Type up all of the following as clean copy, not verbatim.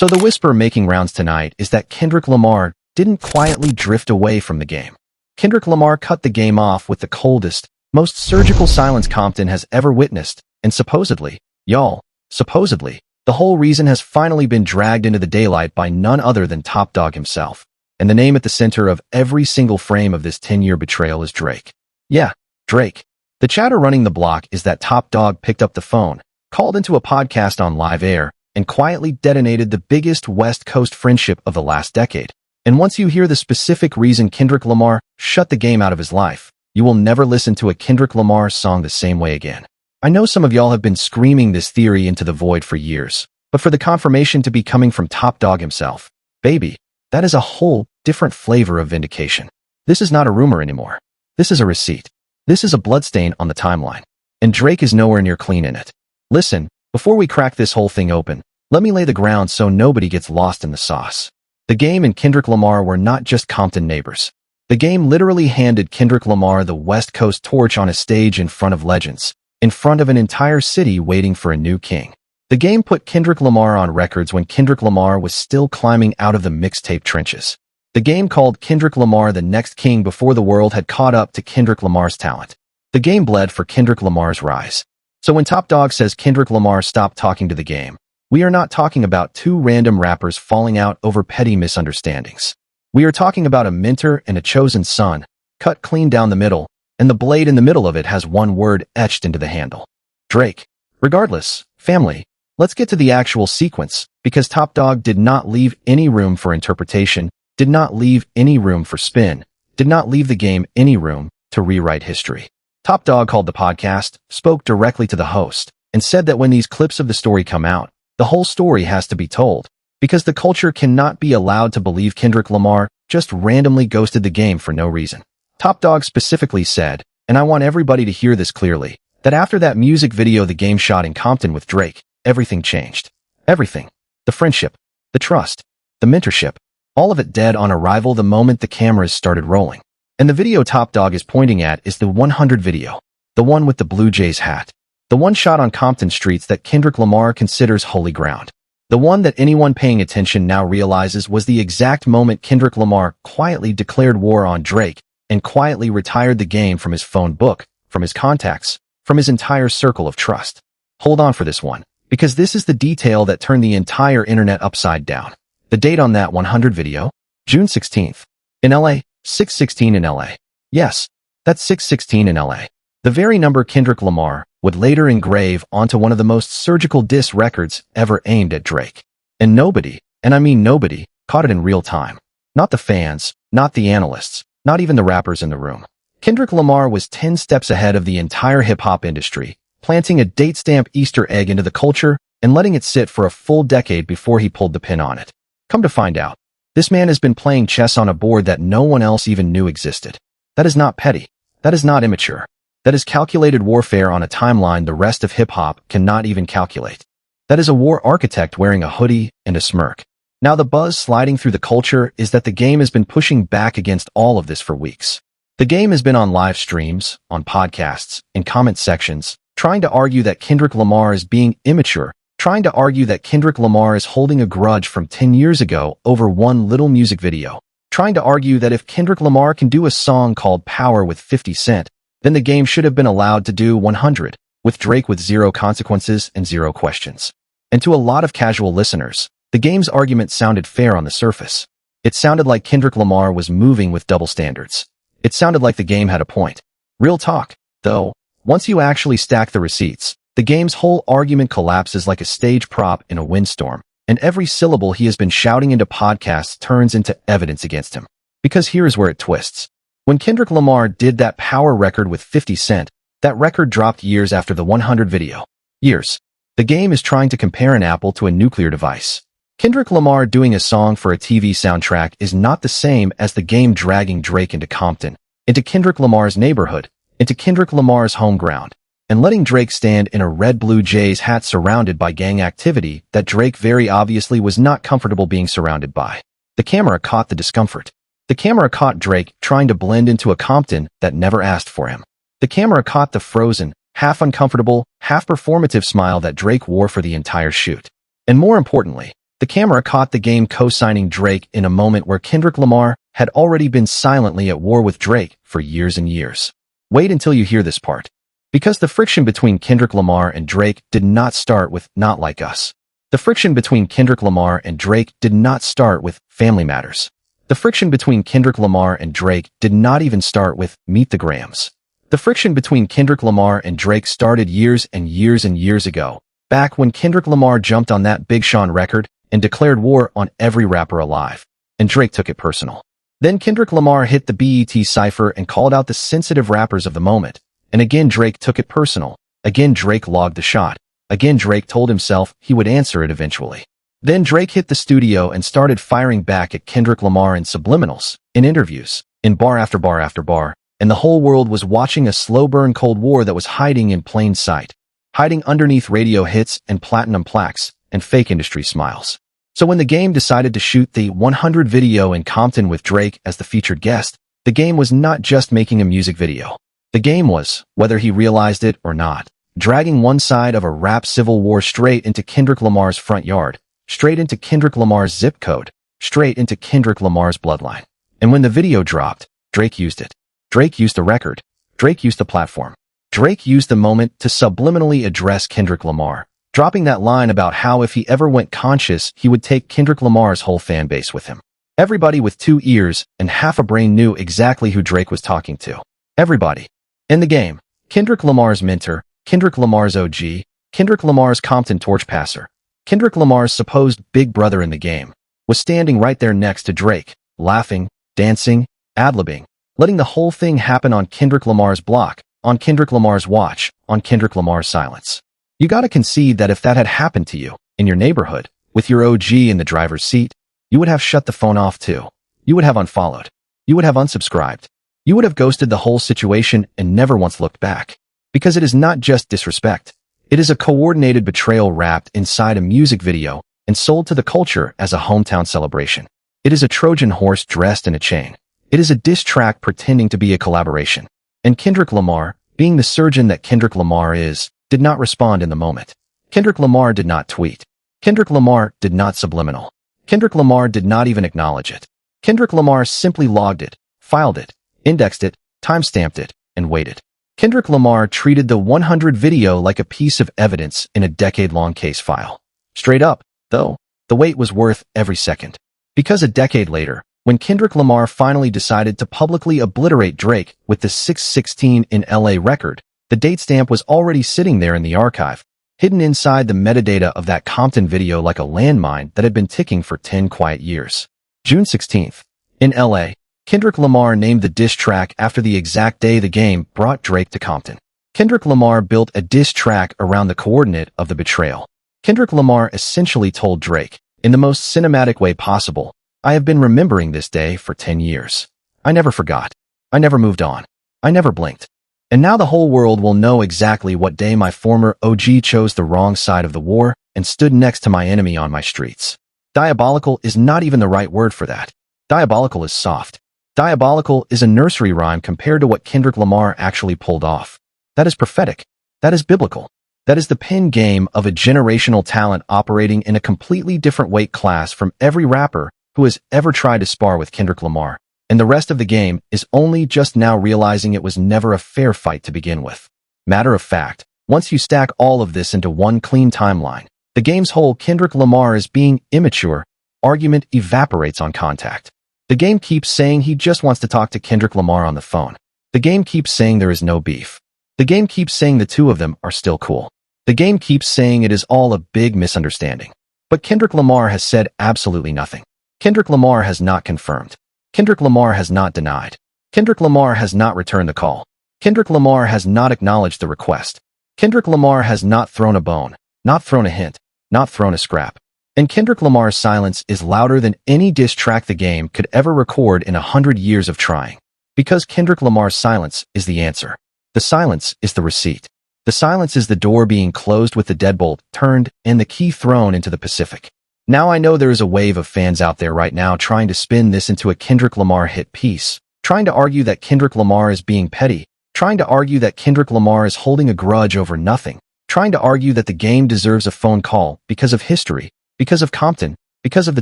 So the whisper making rounds tonight is that Kendrick Lamar didn't quietly drift away from the game. Kendrick Lamar cut the game off with the coldest, most surgical silence Compton has ever witnessed, and supposedly, the whole reason has finally been dragged into the daylight by none other than Top Dawg himself. And the name at the center of every single frame of this 10-year betrayal is Drake. Yeah, Drake. The chatter running the block is that Top Dawg picked up the phone, called into a podcast on live air, and quietly detonated the biggest West Coast friendship of the last decade. And once you hear the specific reason Kendrick Lamar shut the game out of his life, you will never listen to a Kendrick Lamar song the same way again. I know some of y'all have been screaming this theory into the void for years, but for the confirmation to be coming from Top Dawg himself, baby, that is a whole different flavor of vindication. This is not a rumor anymore. This is a receipt. This is a bloodstain on the timeline. And Drake is nowhere near clean in it. Listen, before we crack this whole thing open, let me lay the ground so nobody gets lost in the sauce. The Game and Kendrick Lamar were not just Compton neighbors. The Game literally handed Kendrick Lamar the West Coast torch on a stage in front of legends, in front of an entire city waiting for a new king. The Game put Kendrick Lamar on records when Kendrick Lamar was still climbing out of the mixtape trenches. The Game called Kendrick Lamar the next king before the world had caught up to Kendrick Lamar's talent. The Game bled for Kendrick Lamar's rise. So when Top Dawg says Kendrick Lamar stopped talking to the Game, we are not talking about two random rappers falling out over petty misunderstandings. We are talking about a mentor and a chosen son, cut clean down the middle, and the blade in the middle of it has one word etched into the handle. Drake. Regardless, family, let's get to the actual sequence, because Top Dawg did not leave any room for interpretation, did not leave any room for spin, did not leave the Game any room to rewrite history. Top Dawg called the podcast, spoke directly to the host, and said that when these clips of the story come out, the whole story has to be told, because the culture cannot be allowed to believe Kendrick Lamar just randomly ghosted the Game for no reason. Top Dawg specifically said, and I want everybody to hear this clearly, that after that music video the Game shot in Compton with Drake, everything changed. Everything. The friendship, the trust, the mentorship, all of it dead on arrival the moment the cameras started rolling. And the video Top Dawg is pointing at is the 100 video, the one with the Blue Jays hat, the one shot on Compton streets that Kendrick Lamar considers holy ground, the one that anyone paying attention now realizes was the exact moment Kendrick Lamar quietly declared war on Drake and quietly retired the Game from his phone book, from his contacts, from his entire circle of trust. Hold on for this one, because this is the detail that turned the entire internet upside down. The date on that 100 video? June 16th. In LA, 6/16 in LA. Yes, that's 6/16 in LA. The very number Kendrick Lamar would later engrave onto one of the most surgical diss records ever aimed at Drake. And nobody, and I mean nobody, caught it in real time. Not the fans, not the analysts, not even the rappers in the room. Kendrick Lamar was 10 steps ahead of the entire hip-hop industry, planting a date stamp Easter egg into the culture and letting it sit for a full decade before he pulled the pin on it. Come to find out, this man has been playing chess on a board that no one else even knew existed. That is not petty. That is not immature. That is calculated warfare on a timeline the rest of hip-hop cannot even calculate. That is a war architect wearing a hoodie and a smirk. Now the buzz sliding through the culture is that the Game has been pushing back against all of this for weeks. The Game has been on live streams, on podcasts, in comment sections, trying to argue that Kendrick Lamar is being immature, trying to argue that Kendrick Lamar is holding a grudge from 10 years ago over one little music video, trying to argue that if Kendrick Lamar can do a song called Power with 50 Cent, then the Game should have been allowed to do 100, with Drake with zero consequences and zero questions. And to a lot of casual listeners, the Game's argument sounded fair on the surface. It sounded like Kendrick Lamar was moving with double standards. It sounded like the Game had a point. Real talk, though, once you actually stack the receipts, the Game's whole argument collapses like a stage prop in a windstorm, and every syllable he has been shouting into podcasts turns into evidence against him. Because here's where it twists. When Kendrick Lamar did that Power record with 50 Cent, that record dropped years after the 100 video. Years. The Game is trying to compare an apple to a nuclear device. Kendrick Lamar doing a song for a TV soundtrack is not the same as the Game dragging Drake into Compton, into Kendrick Lamar's neighborhood, into Kendrick Lamar's home ground, and letting Drake stand in a red Blue Jays hat surrounded by gang activity that Drake very obviously was not comfortable being surrounded by. The camera caught the discomfort. The camera caught Drake trying to blend into a Compton that never asked for him. The camera caught the frozen, half uncomfortable, half performative smile that Drake wore for the entire shoot. And more importantly, The camera caught the game co-signing Drake in a moment where Kendrick Lamar had already been silently at war with Drake for years and years. Wait until you hear this part. Because the friction between Kendrick Lamar and Drake did not start with Not Like Us. The friction between Kendrick Lamar and Drake did not start with Family Matters. The friction between Kendrick Lamar and Drake did not even start with Meet the Grams. The friction between Kendrick Lamar and Drake started years and years and years ago, back when Kendrick Lamar jumped on that Big Sean record and declared war on every rapper alive, and Drake took it personal. Then Kendrick Lamar hit the BET cypher and called out the sensitive rappers of the moment, and again Drake took it personal. Again Drake logged the shot. Again Drake told himself he would answer it eventually. Then Drake hit the studio and started firing back at Kendrick Lamar in subliminals, in interviews, in bar after bar after bar, and the whole world was watching a slow-burn Cold War that was hiding in plain sight, hiding underneath radio hits and platinum plaques and fake industry smiles. So when the game decided to shoot the 100 video in Compton with Drake as the featured guest, the game was not just making a music video. The game was, whether he realized it or not, dragging one side of a rap civil war straight into Kendrick Lamar's front yard, straight into Kendrick Lamar's zip code, straight into Kendrick Lamar's bloodline. And when the video dropped, Drake used it. Drake used the record. Drake used the platform. Drake used the moment to subliminally address Kendrick Lamar, dropping that line about how if he ever went conscious, he would take Kendrick Lamar's whole fan base with him. Everybody with 2 ears and half a brain knew exactly who Drake was talking to. Everybody. In the game, Kendrick Lamar's mentor, Kendrick Lamar's OG, Kendrick Lamar's Compton torch passer, Kendrick Lamar's supposed big brother in the game, was standing right there next to Drake, laughing, dancing, ad-libbing, letting the whole thing happen on Kendrick Lamar's block, on Kendrick Lamar's watch, on Kendrick Lamar's silence. You gotta concede that if that had happened to you, in your neighborhood, with your OG in the driver's seat, you would have shut the phone off too. You would have unfollowed. You would have unsubscribed. You would have ghosted the whole situation and never once looked back. Because it is not just disrespect. It is a coordinated betrayal wrapped inside a music video and sold to the culture as a hometown celebration. It is a Trojan horse dressed in a chain. It is a diss track pretending to be a collaboration. And Kendrick Lamar, being the surgeon that Kendrick Lamar is, did not respond in the moment. Kendrick Lamar did not tweet. Kendrick Lamar did not subliminal. Kendrick Lamar did not even acknowledge it. Kendrick Lamar simply logged it, filed it, indexed it, timestamped it, and waited. Kendrick Lamar treated the 100 video like a piece of evidence in a decade-long case file. Straight up, though, the wait was worth every second. Because a decade later, when Kendrick Lamar finally decided to publicly obliterate Drake with the 616 in LA record, the date stamp was already sitting there in the archive, hidden inside the metadata of that Compton video like a landmine that had been ticking for 10 quiet years. June 16th. In LA, Kendrick Lamar named the diss track after the exact day the game brought Drake to Compton. Kendrick Lamar built a diss track around the coordinate of the betrayal. Kendrick Lamar essentially told Drake, in the most cinematic way possible, I have been remembering this day for 10 years. I never forgot. I never moved on. I never blinked. And now the whole world will know exactly what day my former OG chose the wrong side of the war and stood next to my enemy on my streets. Diabolical is not even the right word for that. Diabolical is soft. Diabolical is a nursery rhyme compared to what Kendrick Lamar actually pulled off. That is prophetic. That is biblical. That is the pen game of a generational talent operating in a completely different weight class from every rapper who has ever tried to spar with Kendrick Lamar, and the rest of the game is only just now realizing it was never a fair fight to begin with. Matter of fact, once you stack all of this into one clean timeline, the game's whole Kendrick Lamar is being immature argument evaporates on contact. The game keeps saying he just wants to talk to Kendrick Lamar on the phone. The game keeps saying there is no beef. The game keeps saying the two of them are still cool. The game keeps saying it is all a big misunderstanding. But Kendrick Lamar has said absolutely nothing. Kendrick Lamar has not confirmed. Kendrick Lamar has not denied. Kendrick Lamar has not returned the call. Kendrick Lamar has not acknowledged the request. Kendrick Lamar has not thrown a bone, not thrown a hint, not thrown a scrap. And Kendrick Lamar's silence is louder than any diss track the game could ever record in 100 years of trying. Because Kendrick Lamar's silence is the answer. The silence is the receipt. The silence is the door being closed with the deadbolt turned and the key thrown into the Pacific. Now I know there is a wave of fans out there right now trying to spin this into a Kendrick Lamar hit piece, trying to argue that Kendrick Lamar is being petty, trying to argue that Kendrick Lamar is holding a grudge over nothing, trying to argue that the game deserves a phone call because of history, because of Compton, Because of the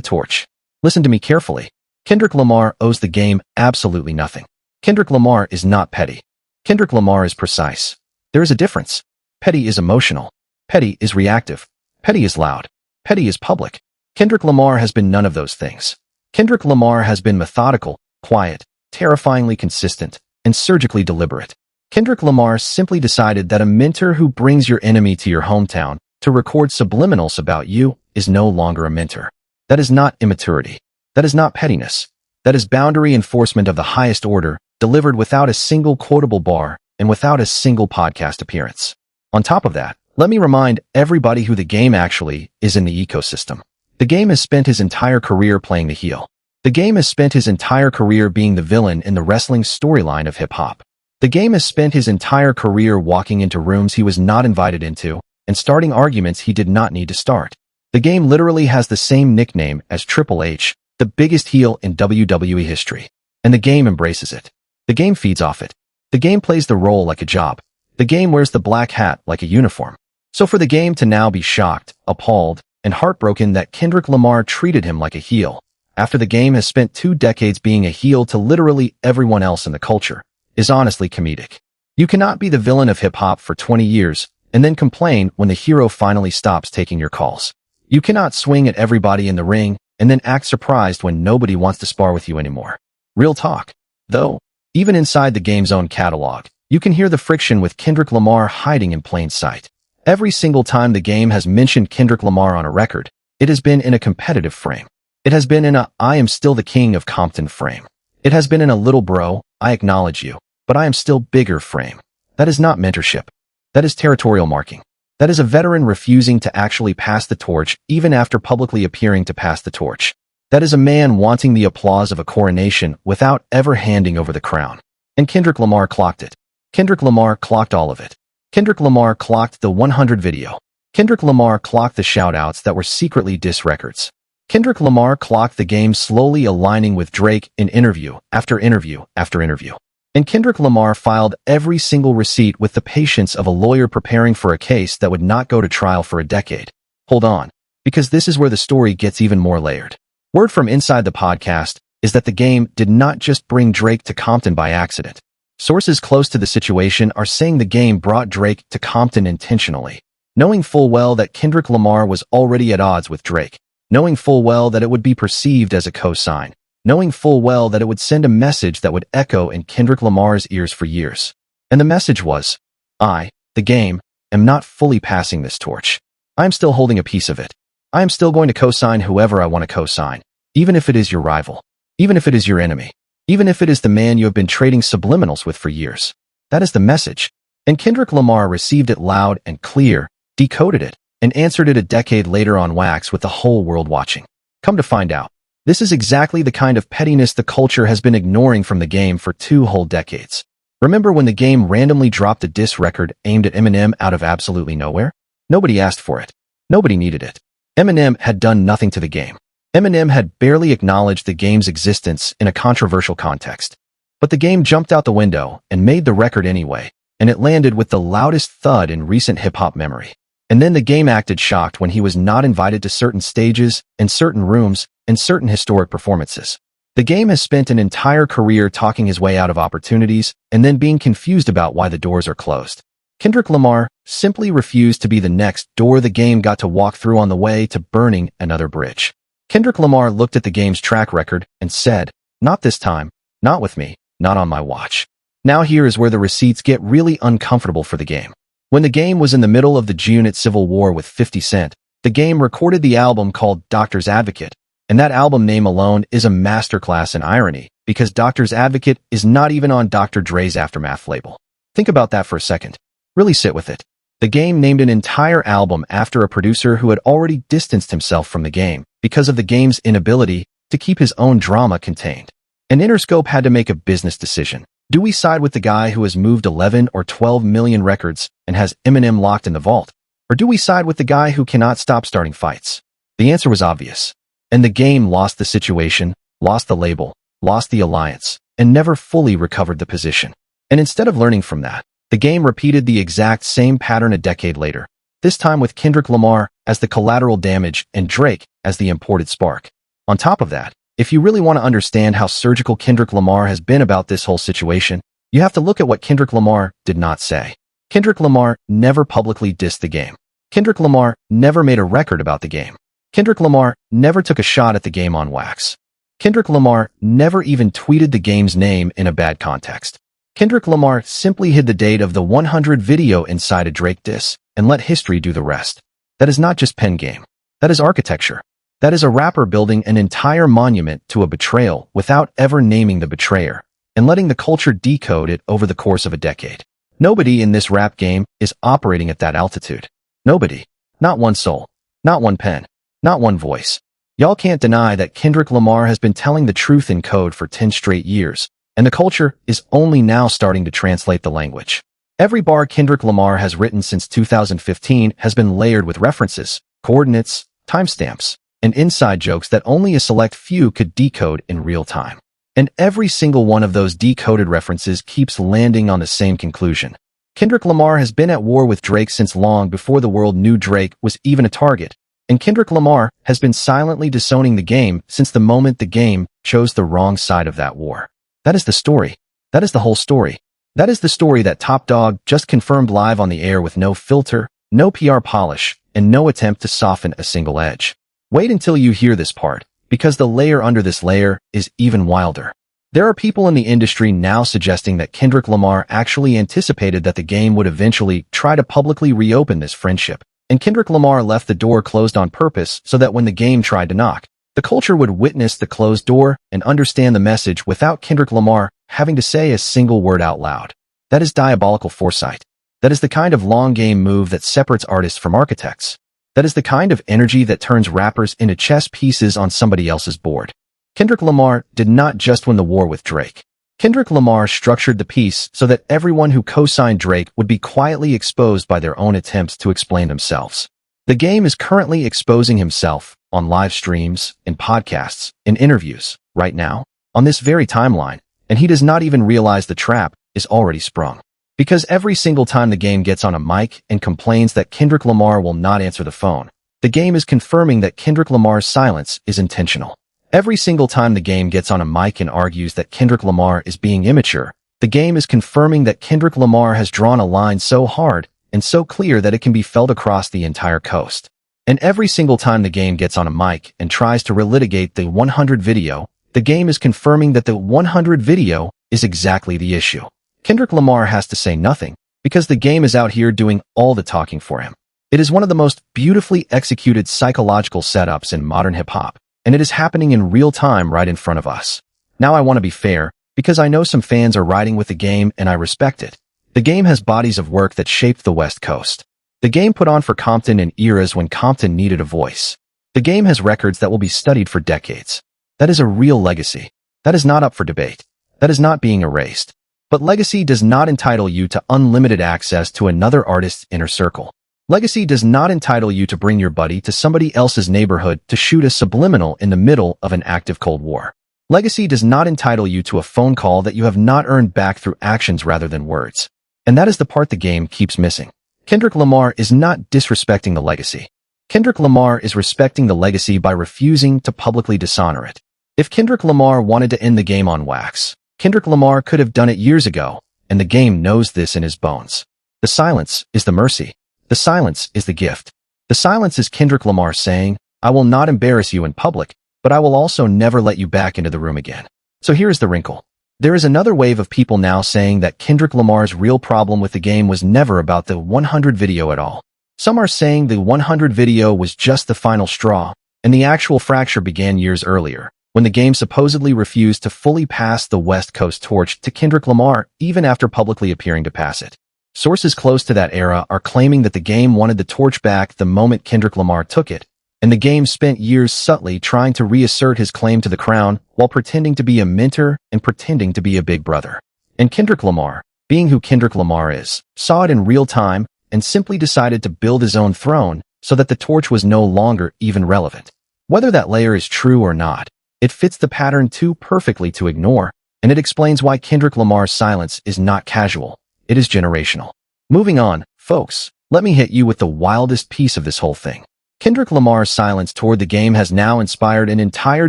torch. Listen to me carefully. Kendrick Lamar owes the game absolutely nothing. Kendrick Lamar is not petty. Kendrick Lamar is precise. There is a difference. Petty is emotional. Petty is reactive. Petty is loud. Petty is public. Kendrick Lamar has been none of those things. Kendrick Lamar has been methodical, quiet, terrifyingly consistent, and surgically deliberate. Kendrick Lamar simply decided that a mentor who brings your enemy to your hometown to record subliminals about you is no longer a mentor. That is not immaturity. That is not pettiness. That is boundary enforcement of the highest order, delivered without a single quotable bar and without a single podcast appearance. On top of that, let me remind everybody who the game actually is in the ecosystem. The game has spent his entire career playing the heel. The game has spent his entire career being the villain in the wrestling storyline of hip-hop. The game has spent his entire career walking into rooms he was not invited into and starting arguments he did not need to start. The game literally has the same nickname as Triple H, the biggest heel in WWE history. And the game embraces it. The game feeds off it. The game plays the role like a job. The game wears the black hat like a uniform. So for the game to now be shocked, appalled, and heartbroken that Kendrick Lamar treated him like a heel, after the game has spent 2 decades being a heel to literally everyone else in the culture, is honestly comedic. You cannot be the villain of hip-hop for 20 years and then complain when the hero finally stops taking your calls. You cannot swing at everybody in the ring and then act surprised when nobody wants to spar with you anymore. Real talk. Though, even inside the game's own catalog, you can hear the friction with Kendrick Lamar hiding in plain sight. Every single time the game has mentioned Kendrick Lamar on a record, it has been in a competitive frame. It has been in a I am still the king of Compton frame. It has been in a little bro, I acknowledge you, but I am still bigger frame. That is not mentorship. That is territorial marking. That is a veteran refusing to actually pass the torch even after publicly appearing to pass the torch. That is a man wanting the applause of a coronation without ever handing over the crown. And Kendrick Lamar clocked it. Kendrick Lamar clocked all of it. Kendrick Lamar clocked the 100 video. Kendrick Lamar clocked the shoutouts that were secretly diss records. Kendrick Lamar clocked the game slowly aligning with Drake in interview after interview after interview. And Kendrick Lamar filed every single receipt with the patience of a lawyer preparing for a case that would not go to trial for a decade. Hold on, because this is where the story gets even more layered. Word from inside the podcast is that the game did not just bring Drake to Compton by accident. Sources close to the situation are saying the game brought Drake to Compton intentionally, knowing full well that Kendrick Lamar was already at odds with Drake, knowing full well that it would be perceived as a cosign, knowing full well that it would send a message that would echo in Kendrick Lamar's ears for years. And the message was, I, the game, am not fully passing this torch. I am still holding a piece of it. I am still going to cosign whoever I want to cosign, even if it is your rival, even if it is your enemy, even if it is the man you have been trading subliminals with for years. That is the message. And Kendrick Lamar received it loud and clear, decoded it, and answered it a decade later on wax with the whole world watching. Come to find out, this is exactly the kind of pettiness the culture has been ignoring from the game for 2 whole decades. Remember when the game randomly dropped a diss record aimed at Eminem out of absolutely nowhere? Nobody asked for it. Nobody needed it. Eminem had done nothing to the game. Eminem had barely acknowledged the game's existence in a controversial context. But the game jumped out the window and made the record anyway, and it landed with the loudest thud in recent hip-hop memory. And then the game acted shocked when he was not invited to certain stages and certain rooms and certain historic performances. The game has spent an entire career talking his way out of opportunities and then being confused about why the doors are closed. Kendrick Lamar simply refused to be the next door the game got to walk through on the way to burning another bridge. Kendrick Lamar looked at the game's track record and said, not this time, not with me, not on my watch. Now here is where the receipts get really uncomfortable for the game. When the game was in the middle of the June Civil War with 50 Cent, the game recorded the album called Doctor's Advocate, and that album name alone is a masterclass in irony, because Doctor's Advocate is not even on Dr. Dre's Aftermath label. Think about that for a second. Really sit with it. The game named an entire album after a producer who had already distanced himself from the game because of the game's inability to keep his own drama contained. And Interscope had to make a business decision. Do we side with the guy who has moved 11 or 12 million records and has Eminem locked in the vault? Or do we side with the guy who cannot stop starting fights? The answer was obvious. And the game lost the situation, lost the label, lost the alliance, and never fully recovered the position. And instead of learning from that, the game repeated the exact same pattern a decade later. this time with Kendrick Lamar as the collateral damage and Drake as the imported spark. On top of that, if you really want to understand how surgical Kendrick Lamar has been about this whole situation, you have to look at what Kendrick Lamar did not say. Kendrick Lamar never publicly dissed the game. Kendrick Lamar never made a record about the game. Kendrick Lamar never took a shot at the game on wax. Kendrick Lamar never even tweeted the game's name in a bad context. Kendrick Lamar simply hid the date of the 100 video inside a Drake diss and let history do the rest. That is not just pen game. That is architecture. That is a rapper building an entire monument to a betrayal without ever naming the betrayer and letting the culture decode it over the course of a decade. Nobody in this rap game is operating at that altitude. Nobody. Not one soul. Not one pen. Not one voice. Y'all can't deny that Kendrick Lamar has been telling the truth in code for 10 straight years, and the culture is only now starting to translate the language. Every bar Kendrick Lamar has written since 2015 has been layered with references, coordinates, timestamps, and inside jokes that only a select few could decode in real time. And every single one of those decoded references keeps landing on the same conclusion. Kendrick Lamar has been at war with Drake since long before the world knew Drake was even a target, and Kendrick Lamar has been silently disowning the game since the moment the game chose the wrong side of that war. That is the story. That is the whole story. That is the story that Top Dog just confirmed live on the air with no filter, no PR polish, and no attempt to soften a single edge. Wait until you hear this part, because the layer under this layer is even wilder. There are people in the industry now suggesting that Kendrick Lamar actually anticipated that the game would eventually try to publicly reopen this friendship, and Kendrick Lamar left the door closed on purpose so that when the game tried to knock, the culture would witness the closed door and understand the message without Kendrick Lamar having to say a single word out loud. That is diabolical foresight. That is the kind of long game move that separates artists from architects. That is the kind of energy that turns rappers into chess pieces on somebody else's board. Kendrick Lamar did not just win the war with Drake. Kendrick Lamar structured the piece so that everyone who co-signed Drake would be quietly exposed by their own attempts to explain themselves. The game is currently exposing himself on live streams, in podcasts, in interviews, right now, on this very timeline, and he does not even realize the trap is already sprung. Because every single time the game gets on a mic and complains that Kendrick Lamar will not answer the phone, the game is confirming that Kendrick Lamar's silence is intentional. Every single time the game gets on a mic and argues that Kendrick Lamar is being immature, the game is confirming that Kendrick Lamar has drawn a line so hard and so clear that it can be felt across the entire coast. And every single time the game gets on a mic and tries to relitigate the 100 video, the game is confirming that the 100 video is exactly the issue. Kendrick Lamar has to say nothing, because the game is out here doing all the talking for him. It is one of the most beautifully executed psychological setups in modern hip-hop, and it is happening in real time right in front of us. Now I want to be fair, because I know some fans are riding with the game and I respect it. The game has bodies of work that shaped the West Coast. The game put on for Compton in eras when Compton needed a voice. The game has records that will be studied for decades. That is a real legacy. That is not up for debate. That is not being erased. But legacy does not entitle you to unlimited access to another artist's inner circle. Legacy does not entitle you to bring your buddy to somebody else's neighborhood to shoot a subliminal in the middle of an active Cold War. Legacy does not entitle you to a phone call that you have not earned back through actions rather than words. And that is the part the game keeps missing. Kendrick Lamar is not disrespecting the legacy. Kendrick Lamar is respecting the legacy by refusing to publicly dishonor it. If Kendrick Lamar wanted to end the game on wax, Kendrick Lamar could have done it years ago, and the game knows this in his bones. The silence is the mercy. The silence is the gift. The silence is Kendrick Lamar saying, I will not embarrass you in public, but I will also never let you back into the room again. So here is the wrinkle. There is another wave of people now saying that Kendrick Lamar's real problem with the game was never about the 100 video at all. Some are saying the 100 video was just the final straw, and the actual fracture began years earlier, when the game supposedly refused to fully pass the West Coast torch to Kendrick Lamar even after publicly appearing to pass it. Sources close to that era are claiming that the game wanted the torch back the moment Kendrick Lamar took it, and the game spent years subtly trying to reassert his claim to the crown while pretending to be a mentor and pretending to be a big brother. And Kendrick Lamar, being who Kendrick Lamar is, saw it in real time and simply decided to build his own throne so that the torch was no longer even relevant. Whether that layer is true or not, it fits the pattern too perfectly to ignore, and it explains why Kendrick Lamar's silence is not casual. It is generational. Moving on, folks, Let me hit you with the wildest piece of this whole thing. Kendrick Lamar's silence toward the game has now inspired an entire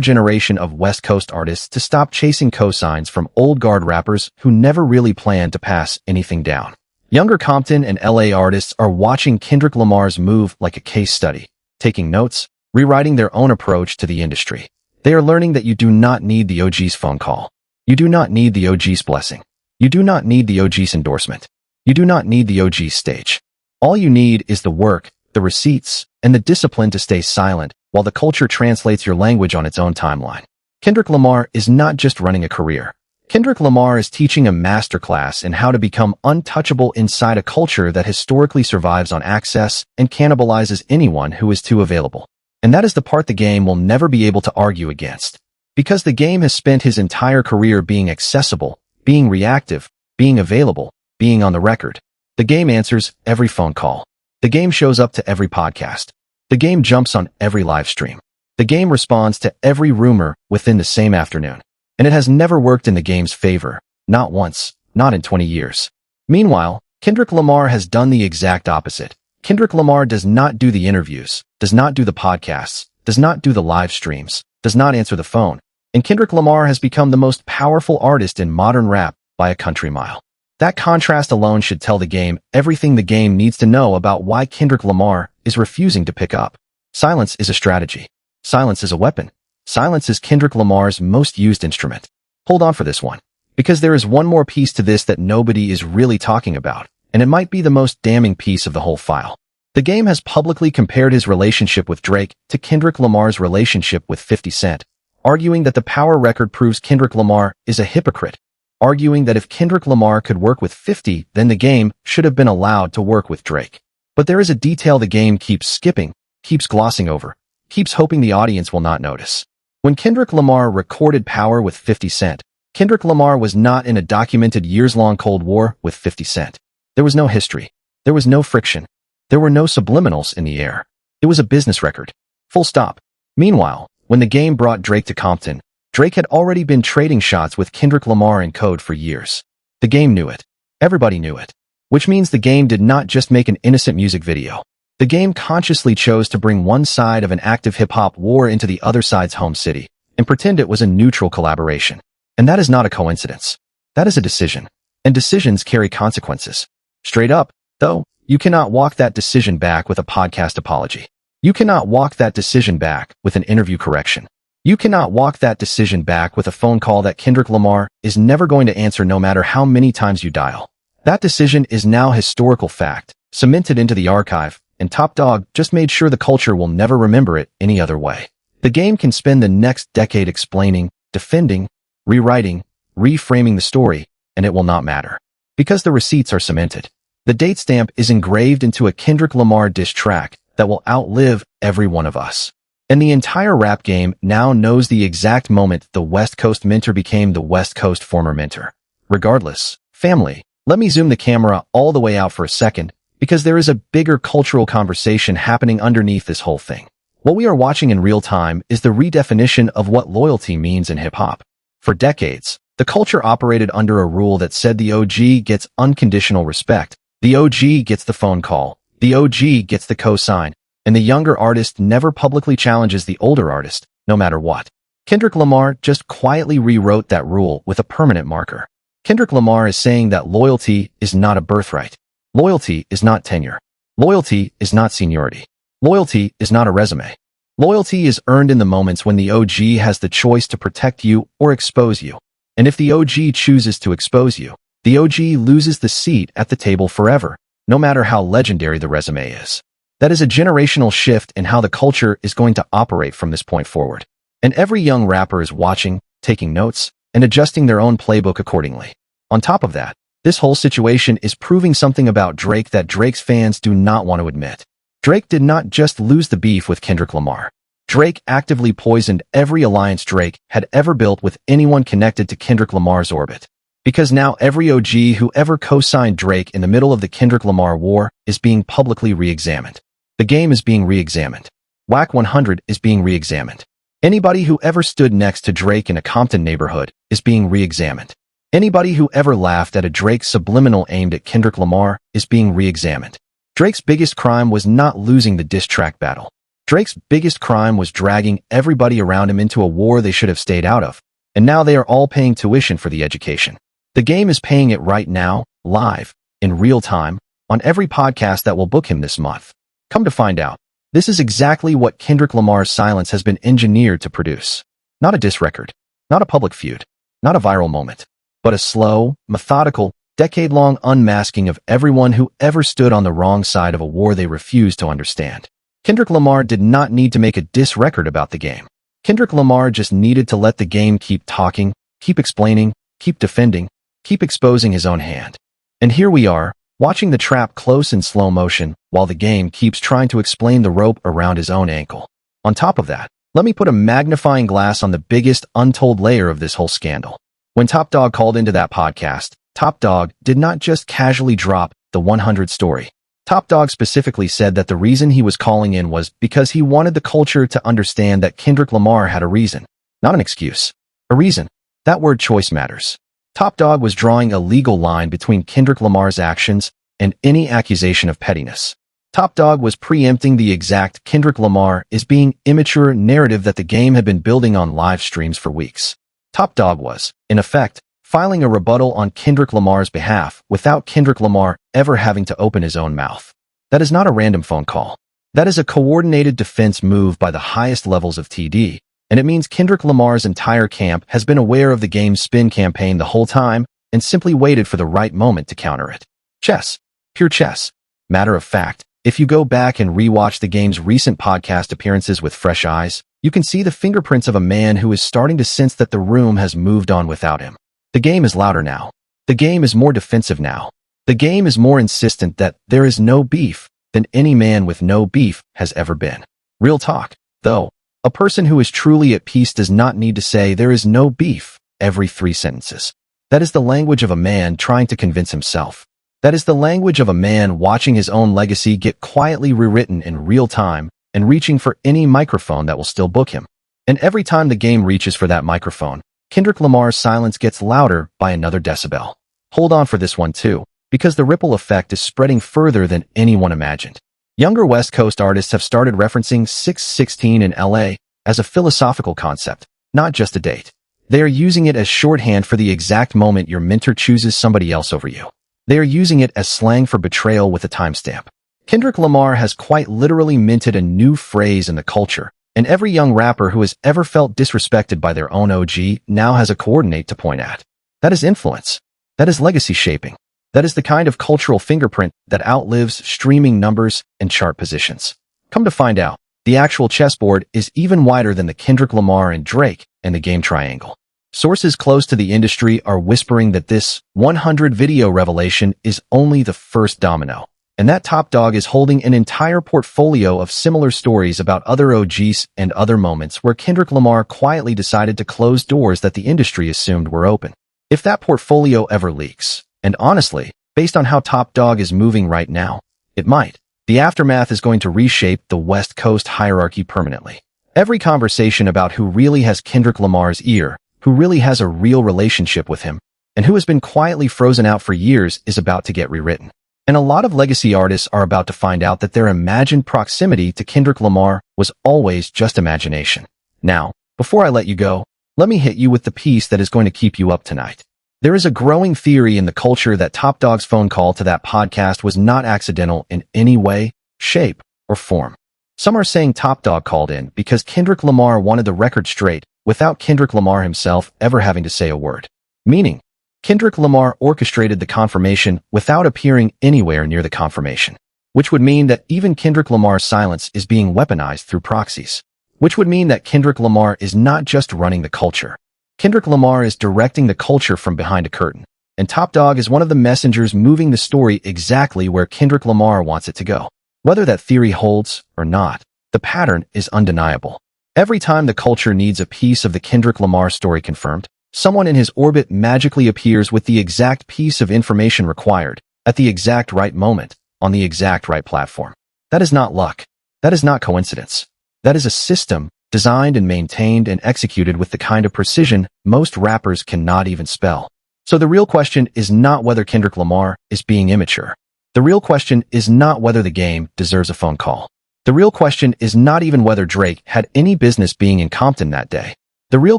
generation of West Coast artists to stop chasing cosigns from old guard rappers who never really planned to pass anything down. Younger Compton and LA artists are watching Kendrick Lamar's move like a case study, taking notes, rewriting their own approach to the industry. They are learning that you do not need the OG's phone call. You do not need the OG's blessing. You do not need the OG's endorsement. You do not need the OG's stage. All you need is the work, the receipts, and the discipline to stay silent while the culture translates your language on its own timeline. Kendrick Lamar is not just running a career. Kendrick Lamar is teaching a masterclass in how to become untouchable inside a culture that historically survives on access and cannibalizes anyone who is too available. And that is the part the game will never be able to argue against. Because the game has spent his entire career being accessible, being reactive, being available, being on the record. The game answers every phone call. The game shows up to every podcast. The game jumps on every live stream. The game responds to every rumor within the same afternoon. And it has never worked in the game's favor. Not once. Not in 20 years. Meanwhile, Kendrick Lamar has done the exact opposite. Kendrick Lamar does not do the interviews, does not do the podcasts, does not do the live streams, does not answer the phone. And Kendrick Lamar has become the most powerful artist in modern rap by a country mile. That contrast alone should tell the game everything the game needs to know about why Kendrick Lamar is refusing to pick up. Silence is a strategy. Silence is a weapon. Silence is Kendrick Lamar's most used instrument. Hold on for this one, because there is one more piece to this that nobody is really talking about, and it might be the most damning piece of the whole file. The game has publicly compared his relationship with Drake to Kendrick Lamar's relationship with 50 Cent, arguing that the Power record proves Kendrick Lamar is a hypocrite, arguing that if Kendrick Lamar could work with 50, then the game should have been allowed to work with Drake. But there is a detail the game keeps skipping, keeps glossing over, keeps hoping the audience will not notice. When Kendrick Lamar recorded Power with 50 Cent, Kendrick Lamar was not in a documented years-long Cold War with 50 Cent. There was no history. There was no friction. There were no subliminals in the air. It was a business record. Full stop. Meanwhile, when the game brought Drake to Compton, Drake had already been trading shots with Kendrick Lamar in code for years. The game knew it. Everybody knew it. Which means the game did not just make an innocent music video. The game consciously chose to bring one side of an active hip-hop war into the other side's home city and pretend it was a neutral collaboration. And that is not a coincidence. That is a decision. And decisions carry consequences. Straight up, though, you cannot walk that decision back with a podcast apology. You cannot walk that decision back with an interview correction. You cannot walk that decision back with a phone call that Kendrick Lamar is never going to answer no matter how many times you dial. That decision is now historical fact, cemented into the archive, and Top Dog just made sure the culture will never remember it any other way. The game can spend the next decade explaining, defending, rewriting, reframing the story, and it will not matter. Because the receipts are cemented. The date stamp is engraved into a Kendrick Lamar diss track that will outlive every one of us. And the entire rap game now knows the exact moment the West Coast mentor became the West Coast former mentor. Regardless, family, let me zoom the camera all the way out for a second, because there is a bigger cultural conversation happening underneath this whole thing. What we are watching in real time is the redefinition of what loyalty means in hip-hop. For decades, the culture operated under a rule that said the OG gets unconditional respect, the OG gets the phone call, the OG gets the cosign, and the younger artist never publicly challenges the older artist, no matter what. Kendrick Lamar just quietly rewrote that rule with a permanent marker. Kendrick Lamar is saying that loyalty is not a birthright. Loyalty is not tenure. Loyalty is not seniority. Loyalty is not a resume. Loyalty is earned in the moments when the OG has the choice to protect you or expose you. And if the OG chooses to expose you, the OG loses the seat at the table forever, no matter how legendary the resume is. That is a generational shift in how the culture is going to operate from this point forward. And every young rapper is watching, taking notes, and adjusting their own playbook accordingly. On top of that, this whole situation is proving something about Drake that Drake's fans do not want to admit. Drake did not just lose the beef with Kendrick Lamar. Drake actively poisoned every alliance Drake had ever built with anyone connected to Kendrick Lamar's orbit. Because now every OG who ever co-signed Drake in the middle of the Kendrick Lamar war is being publicly re-examined. The game is being re-examined. WAC 100 is being re-examined. Anybody who ever stood next to Drake in a Compton neighborhood is being re-examined. Anybody who ever laughed at a Drake subliminal aimed at Kendrick Lamar is being re-examined. Drake's biggest crime was not losing the diss track battle. Drake's biggest crime was dragging everybody around him into a war they should have stayed out of, and now they are all paying tuition for the education. The game is paying it right now, live, in real time, on every podcast that will book him this month. Come to find out, this is exactly what Kendrick Lamar's silence has been engineered to produce. Not a diss record, not a public feud, not a viral moment, but a slow, methodical, decade-long unmasking of everyone who ever stood on the wrong side of a war they refused to understand. Kendrick Lamar did not need to make a diss record about the game. Kendrick Lamar just needed to let the game keep talking, keep explaining, keep defending, keep exposing his own hand. And here we are, watching the trap close in slow motion, while the game keeps trying to explain the rope around his own ankle. On top of that, let me put a magnifying glass on the biggest untold layer of this whole scandal. When Top Dawg called into that podcast, Top Dawg did not just casually drop the 100 story. Top Dawg specifically said that the reason he was calling in was because he wanted the culture to understand that Kendrick Lamar had a reason, not an excuse. A reason. That word choice matters. Top Dawg was drawing a legal line between Kendrick Lamar's actions and any accusation of pettiness. Top Dawg was preempting the exact Kendrick Lamar is being immature narrative that the game had been building on live streams for weeks. Top Dawg was, in effect, filing a rebuttal on Kendrick Lamar's behalf without Kendrick Lamar ever having to open his own mouth. That is not a random phone call. That is a coordinated defense move by the highest levels of TD, and it means Kendrick Lamar's entire camp has been aware of the game's spin campaign the whole time and simply waited for the right moment to counter it. Chess. Pure chess. Matter of fact, if you go back and rewatch the game's recent podcast appearances with fresh eyes, you can see the fingerprints of a man who is starting to sense that the room has moved on without him. The game is louder now. The game is more defensive now. The game is more insistent that there is no beef than any man with no beef has ever been. Real talk, though. A person who is truly at peace does not need to say there is no beef every 3 sentences. That is the language of a man trying to convince himself. That is the language of a man watching his own legacy get quietly rewritten in real time and reaching for any microphone that will still book him. And every time the game reaches for that microphone, Kendrick Lamar's silence gets louder by another decibel. Hold on for this one too, because the ripple effect is spreading further than anyone imagined. Younger West Coast artists have started referencing 616 in LA as a philosophical concept, not just a date. They are using it as shorthand for the exact moment your mentor chooses somebody else over you. They are using it as slang for betrayal with a timestamp. Kendrick Lamar has quite literally minted a new phrase in the culture, and every young rapper who has ever felt disrespected by their own OG now has a coordinate to point at. That is influence. That is legacy shaping. That is the kind of cultural fingerprint that outlives streaming numbers and chart positions. Come to find out, the actual chessboard is even wider than the Kendrick Lamar and Drake and the game triangle. Sources close to the industry are whispering that this 100 video revelation is only the first domino, and that Top Dawg is holding an entire portfolio of similar stories about other OGs and other moments where Kendrick Lamar quietly decided to close doors that the industry assumed were open. If that portfolio ever leaks, and honestly, based on how Top Dawg is moving right now, it might. The aftermath is going to reshape the West Coast hierarchy permanently. Every conversation about who really has Kendrick Lamar's ear, who really has a real relationship with him, and who has been quietly frozen out for years is about to get rewritten. And a lot of legacy artists are about to find out that their imagined proximity to Kendrick Lamar was always just imagination. Now, before I let you go, let me hit you with the piece that is going to keep you up tonight. There is a growing theory in the culture that Top Dawg's phone call to that podcast was not accidental in any way, shape, or form. Some are saying Top Dawg called in because Kendrick Lamar wanted the record straight without Kendrick Lamar himself ever having to say a word. Meaning, Kendrick Lamar orchestrated the confirmation without appearing anywhere near the confirmation. Which would mean that even Kendrick Lamar's silence is being weaponized through proxies. Which would mean that Kendrick Lamar is not just running the culture. Kendrick Lamar is directing the culture from behind a curtain. And Top Dawg is one of the messengers moving the story exactly where Kendrick Lamar wants it to go. Whether that theory holds or not, the pattern is undeniable. Every time the culture needs a piece of the Kendrick Lamar story confirmed, someone in his orbit magically appears with the exact piece of information required, at the exact right moment, on the exact right platform. That is not luck. That is not coincidence. That is a system designed and maintained and executed with the kind of precision most rappers cannot even spell. So the real question is not whether Kendrick Lamar is being immature. The real question is not whether the game deserves a phone call. The real question is not even whether Drake had any business being in Compton that day. The real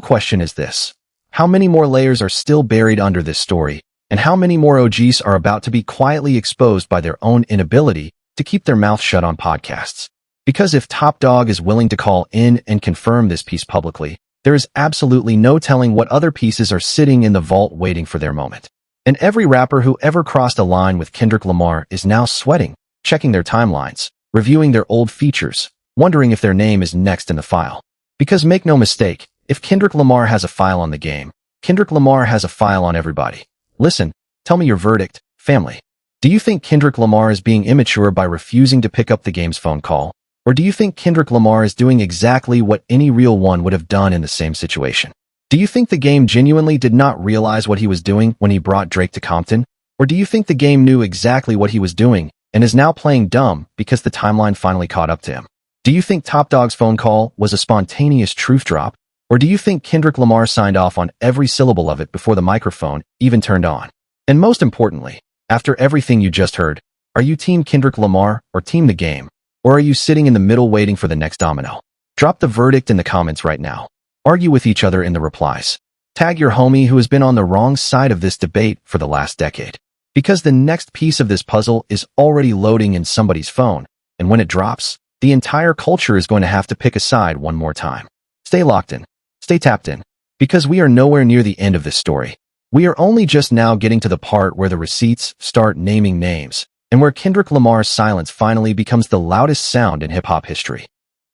question is this: how many more layers are still buried under this story, and how many more OGs are about to be quietly exposed by their own inability to keep their mouth shut on podcasts? Because if Top Dawg is willing to call in and confirm this piece publicly, there is absolutely no telling what other pieces are sitting in the vault waiting for their moment. And every rapper who ever crossed a line with Kendrick Lamar is now sweating, checking their timelines, reviewing their old features, wondering if their name is next in the file. Because make no mistake, if Kendrick Lamar has a file on the game, Kendrick Lamar has a file on everybody. Listen, tell me your verdict, family. Do you think Kendrick Lamar is being immature by refusing to pick up the game's phone call? Or do you think Kendrick Lamar is doing exactly what any real one would have done in the same situation? Do you think the game genuinely did not realize what he was doing when he brought Drake to Compton? Or do you think the game knew exactly what he was doing and is now playing dumb because the timeline finally caught up to him? Do you think Top Dawg's phone call was a spontaneous truth drop? Or do you think Kendrick Lamar signed off on every syllable of it before the microphone even turned on? And most importantly, after everything you just heard, are you Team Kendrick Lamar or Team the game? Or are you sitting in the middle waiting for the next domino? Drop the verdict in the comments right now. Argue with each other in the replies. Tag your homie who has been on the wrong side of this debate for the last decade. Because the next piece of this puzzle is already loading in somebody's phone, and when it drops, the entire culture is going to have to pick a side one more time. Stay locked in. Stay tapped in. Because we are nowhere near the end of this story. We are only just now getting to the part where the receipts start naming names, and where Kendrick Lamar's silence finally becomes the loudest sound in hip-hop history.